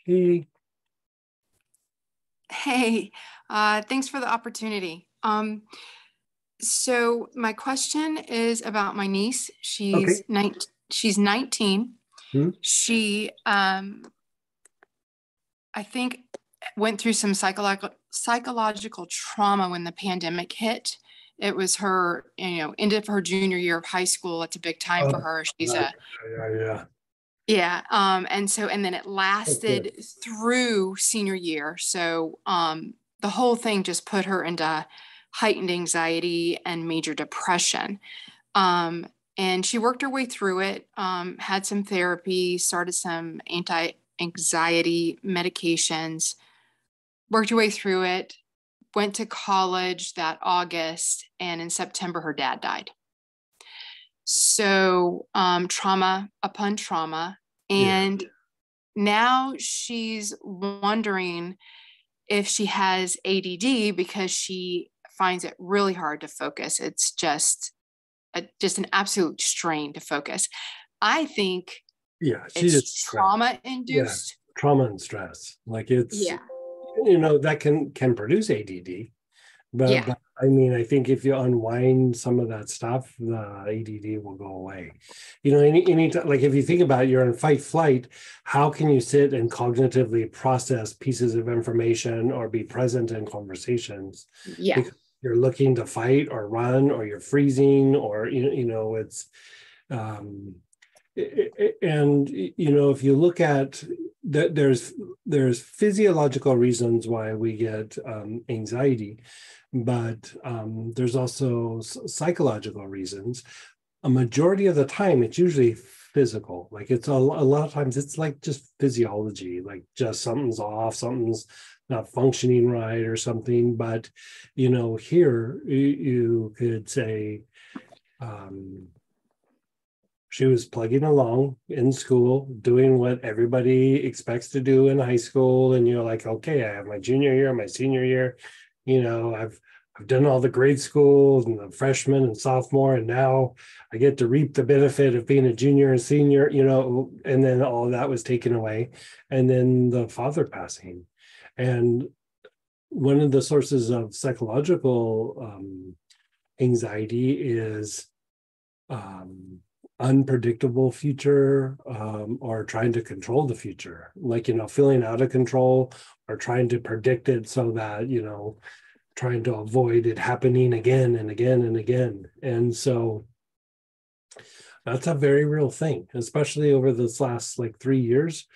Hey, Hey, thanks for the opportunity. So my question is about my niece. okay. She's 19. Hmm. She, I think, went through some psychological trauma when the pandemic hit. It was her, end of her junior year of high school. It's a big time Oh, for her. She's right. a Yeah. Yeah, and then it Okay. lasted through senior year. The whole thing just put her into heightened anxiety and major depression. Um, and she worked her way through it, had some therapy, started some anti-anxiety medications, worked her way through it, went to college that August, and in September her dad died. Trauma upon trauma. Yeah. And now she's wondering if she has ADD because she finds it really hard to focus. It's just an absolute strain to focus. I think Yeah. She it's just stressed. trauma Yeah. induced. Trauma and stress. Like it's, Yeah. that can produce ADD. But, Yeah. but I mean, I think if you unwind some of that stuff, the ADD will go away. Any like if you think about it, you're in fight flight, how can you sit and cognitively process pieces of information or be present in conversations? Yeah. Because you're looking to fight or run or you're freezing or it's um and if you look at that, there's physiological reasons why we get anxiety, but there's also psychological reasons. A majority of the time it's usually physical, like it's a lot of times it's like just physiology, like just something's off, something's not functioning right or something. But here you could say, um, she was plugging along in school, doing what everybody expects to do in high school. And you're like, okay, I have my junior year, my senior year. I've done all the grade schools and the freshman and sophomore, and now I get to reap the benefit of being a junior and senior, and then all of that was taken away. And then the father passing. And one of the sources of psychological anxiety is um, unpredictable future, or trying to control the future, like feeling out of control or trying to predict it so that trying to avoid it happening again and again and again. And so that's a very real thing, especially over this last like 3 years.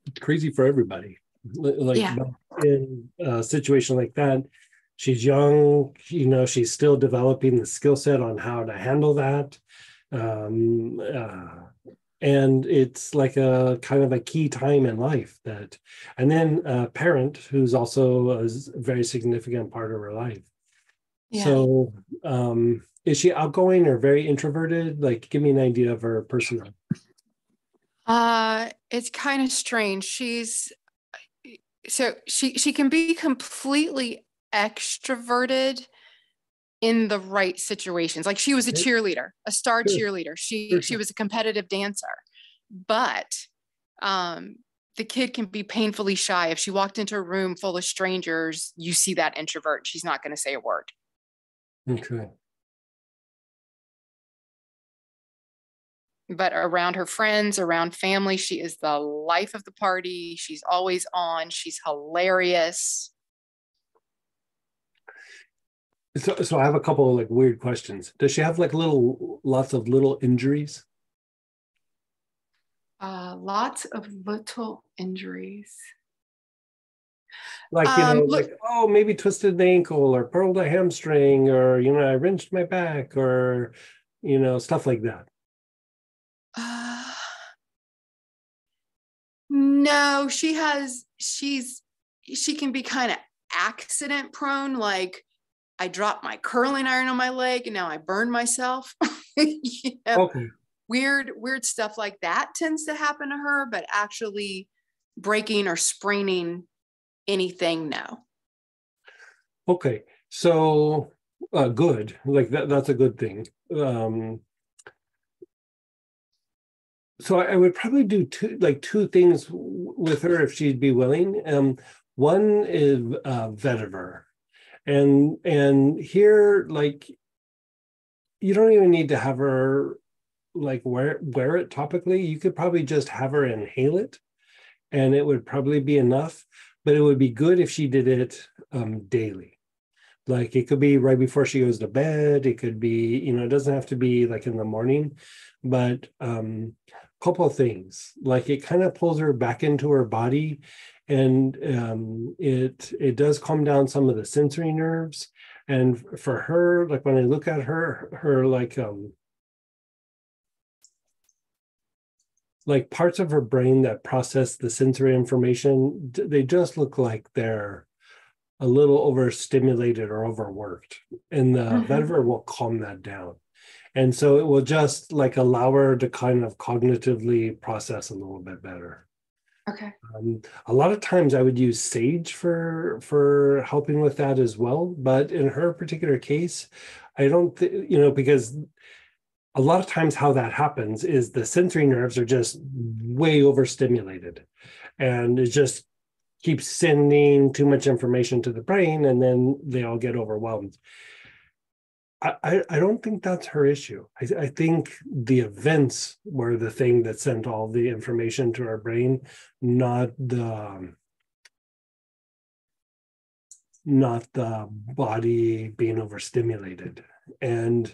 It's crazy for everybody, like Yeah. in a situation like that. She's young, she's still developing the skill set on how to handle that. um, uh, and it's like a kind of a key time in life that, and then a parent who's also a very significant part of her life. Yeah. So is she outgoing or very introverted? Like, give me an idea of her personality. It's kind of strange. She can be completely extroverted in the right situations. Like she was a Okay. cheerleader, a star Sure, cheerleader. She sure, she sure. was a competitive dancer. But um the kid can be painfully shy. If she walked into a room full of strangers, you see that introvert. She's not going to say a word. Okay. But around her friends, around family, she is the life of the party. She's always on. She's hilarious. So I have a couple of like weird questions. Does she have like lots of little injuries? Lots of little injuries. Like, Look, like, oh, maybe twisted an ankle or pulled a hamstring or, I wrenched my back or, stuff like that. uh, no, she can be kind of accident prone. Like I dropped my curling iron on my leg and now I burned myself. you know, Okay. weird stuff like that tends to happen to her, but actually breaking or spraining anything, no. Okay. So good. Like that's a good thing. Um, So I would probably do two things with her if she'd be willing. One is vetiver, and here, like, you don't even need to have her like wear it topically. You could probably just have her inhale it, and it would probably be enough. But it would be good if she did it daily. Like, it could be right before she goes to bed. It could be, it doesn't have to be like in the morning, but couple of things. Like, it kind of pulls her back into her body, and it does calm down some of the sensory nerves. And for her, like, when I look at her like parts of her brain that process the sensory information, they just look like they're a little overstimulated or overworked, and the vetiver will calm that down. And so it will just like allow her to kind of cognitively process a little bit better. Okay. A lot of times I would use sage for helping with that as well, but in her particular case, I don't think, because a lot of times how that happens is the sensory nerves are just way overstimulated, and it just keeps sending too much information to the brain, and then they all get overwhelmed. I don't think that's her issue. I think the events were the thing that sent all the information to our brain, not the body being overstimulated. And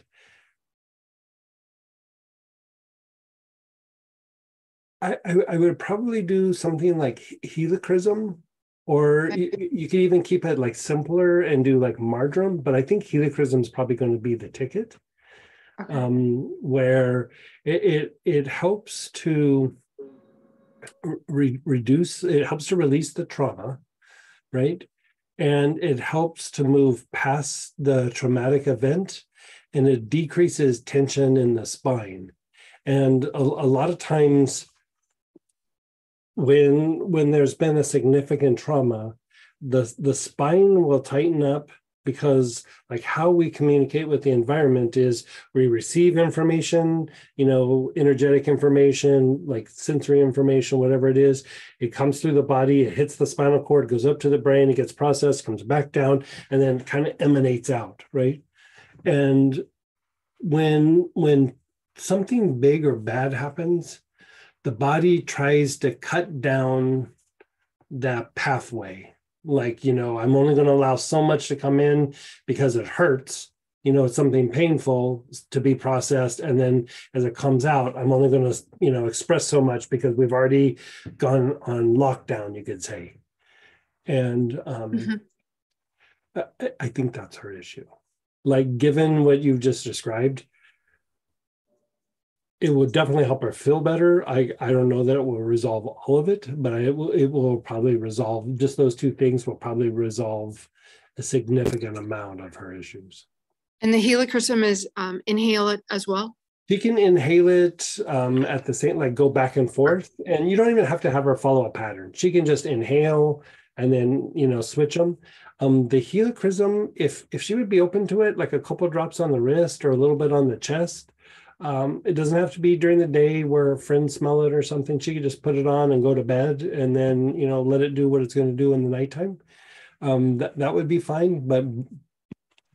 I would probably do something like helichrysum, or you could even keep it like simpler and do like marjoram, but I think helichrysum is probably going to be the ticket. Okay. Where it helps to reduce, it helps to release the trauma, right? And it helps to move past the traumatic event, and it decreases tension in the spine. And a lot of times, when there's been a significant trauma, the spine will tighten up, because like how we communicate with the environment is we receive information, energetic information, like sensory information, whatever it is. It comes through the body, it hits the spinal cord, goes up to the brain, it gets processed, comes back down, and then kind of emanates out, right? And when something big or bad happens, the body tries to cut down that pathway. Like, I'm only going to allow so much to come in because it hurts. It's something painful to be processed. And then as it comes out, I'm only going to, express so much because we've already gone on lockdown, you could say. And I think that's her issue. Like, given what you've just described, it will definitely help her feel better. I don't know that it will resolve all of it, but it will probably resolve, just those two things will probably resolve a significant amount of her issues. And the helichrysum is inhale it as well? She can inhale it at the same, like, go back and forth, and you don't even have to have her follow a pattern. She can just inhale and then, switch them. The helichrysum, if she would be open to it, like a couple drops on the wrist or a little bit on the chest. It doesn't have to be during the day where friends smell it or something. She could just put it on and go to bed, and then, let it do what it's going to do in the nighttime. That would be fine, but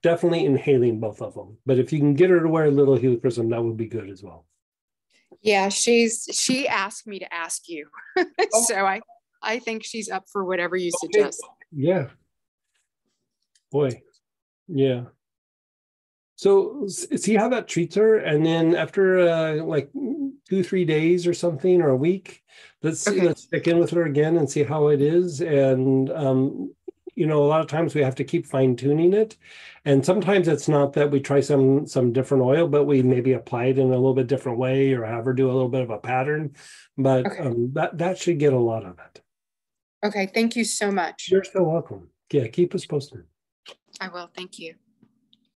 definitely inhaling both of them. But if you can get her to wear a little helichrysum, that would be good as well. Yeah, she asked me to ask you. So I think she's up for whatever you suggest. Yeah. Boy. Yeah. So see how that treats her, and then after like 2-3 days or something, or a week, let's check in with her again and see how it is. And a lot of times we have to keep fine tuning it, and sometimes it's not that we try some different oil, but we maybe apply it in a little bit different way, or have her do a little bit of a pattern. But that should get a lot of it. Okay, thank you so much. You're so welcome. Yeah, keep us posted. I will. Thank you.